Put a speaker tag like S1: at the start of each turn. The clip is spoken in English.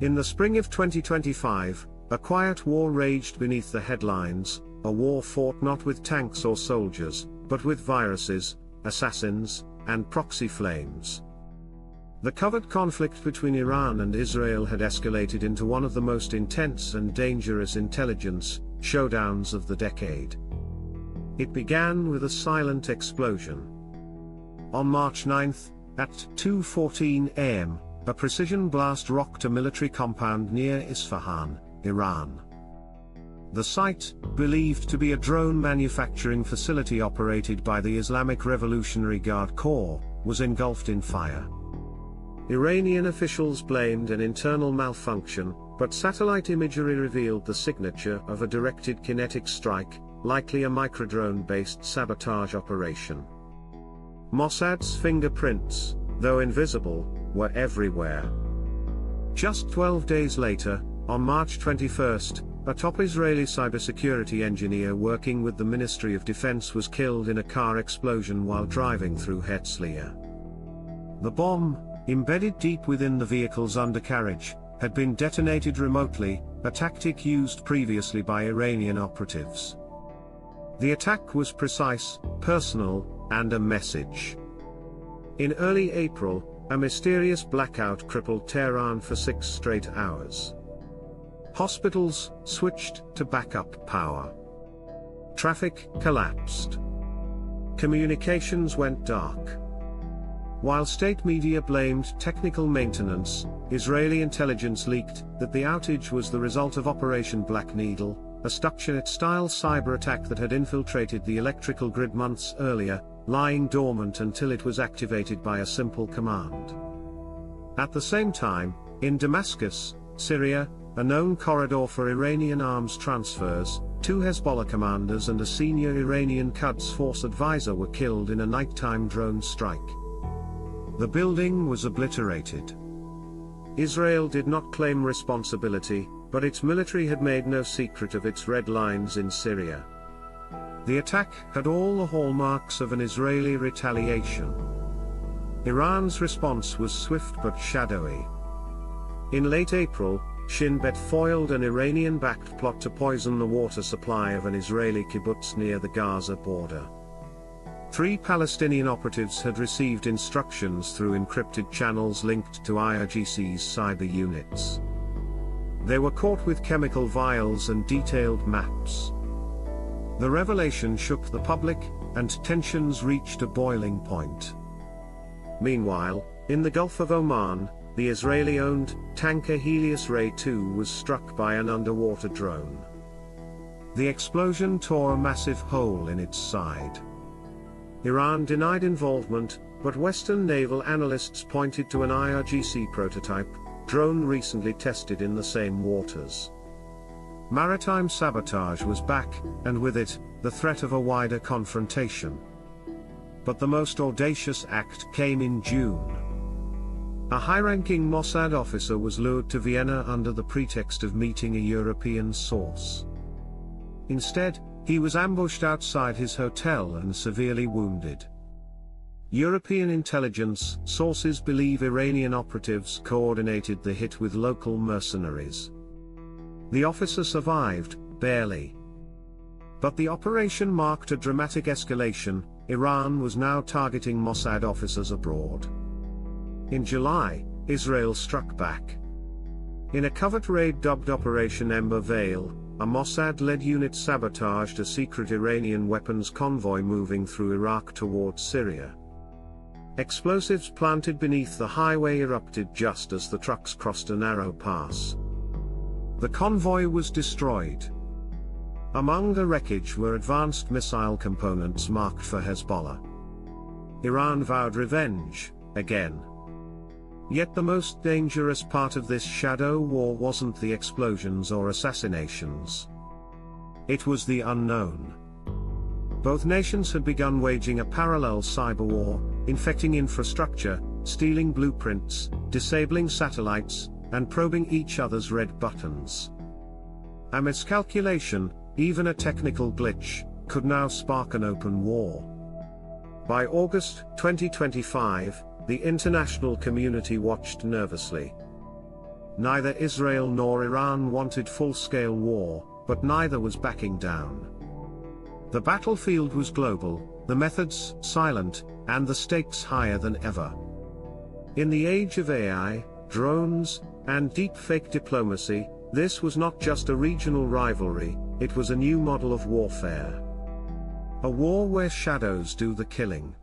S1: In the spring of 2025, a quiet war raged beneath the headlines, a war fought not with tanks or soldiers, but with viruses, assassins, and proxy flames. The covert conflict between Iran and Israel had escalated into one of the most intense and dangerous intelligence showdowns of the decade. It began with a silent explosion. On March 9, at 2:14 a.m., a precision blast rocked a military compound near Isfahan, Iran. The site, believed to be a drone manufacturing facility operated by the Islamic Revolutionary Guard Corps, was engulfed in fire. Iranian officials blamed an internal malfunction, but satellite imagery revealed the signature of a directed kinetic strike, likely a microdrone-based sabotage operation. Mossad's fingerprints, though invisible, were everywhere. Just 12 days later, on March 21, a top Israeli cybersecurity engineer working with the Ministry of Defense was killed in a car explosion while driving through Herzliya. The bomb, embedded deep within the vehicle's undercarriage, had been detonated remotely, a tactic used previously by Iranian operatives. The attack was precise, personal, and a message. In early April, a mysterious blackout crippled Tehran for 6 straight hours. Hospitals switched to backup power. Traffic collapsed. Communications went dark. While state media blamed technical maintenance, Israeli intelligence leaked that the outage was the result of Operation Black Needle, a Stuxnet-style cyber attack that had infiltrated the electrical grid months earlier, lying dormant until it was activated by a simple command. At the same time, in Damascus, Syria, a known corridor for Iranian arms transfers, 2 Hezbollah commanders and a senior Iranian Quds Force advisor were killed in a nighttime drone strike. The building was obliterated. Israel did not claim responsibility, but its military had made no secret of its red lines in Syria. The attack had all the hallmarks of an Israeli retaliation. Iran's response was swift but shadowy. In late April, Shin Bet foiled an Iranian-backed plot to poison the water supply of an Israeli kibbutz near the Gaza border. 3 Palestinian operatives had received instructions through encrypted channels linked to IRGC's cyber units. They were caught with chemical vials and detailed maps. The revelation shook the public, and tensions reached a boiling point. Meanwhile, in the Gulf of Oman, the Israeli-owned tanker Helios Ray 2 was struck by an underwater drone. The explosion tore a massive hole in its side. Iran denied involvement, but Western naval analysts pointed to an IRGC prototype drone recently tested in the same waters. Maritime sabotage was back, and with it, the threat of a wider confrontation. But the most audacious act came in June. A high-ranking Mossad officer was lured to Vienna under the pretext of meeting a European source. Instead, he was ambushed outside his hotel and severely wounded. European intelligence sources believe Iranian operatives coordinated the hit with local mercenaries. The officer survived, barely. But the operation marked a dramatic escalation. Iran was now targeting Mossad officers abroad. In July, Israel struck back. In a covert raid dubbed Operation Ember Veil, a Mossad-led unit sabotaged a secret Iranian weapons convoy moving through Iraq towards Syria. Explosives planted beneath the highway erupted just as the trucks crossed a narrow pass. The convoy was destroyed. Among the wreckage were advanced missile components marked for Hezbollah. Iran vowed revenge, again. Yet the most dangerous part of this shadow war wasn't the explosions or assassinations. It was the unknown. Both nations had begun waging a parallel cyber war, infecting infrastructure, stealing blueprints, disabling satellites, and probing each other's red buttons. A miscalculation, even a technical glitch, could now spark an open war. By August 2025, the international community watched nervously. neither Israel nor Iran wanted full-scale war, but neither was backing down. The battlefield was global, the methods silent, and the stakes higher than ever. In the age of AI, drones, and deepfake diplomacy, this was not just a regional rivalry, it was a new model of warfare. A war where shadows do the killing.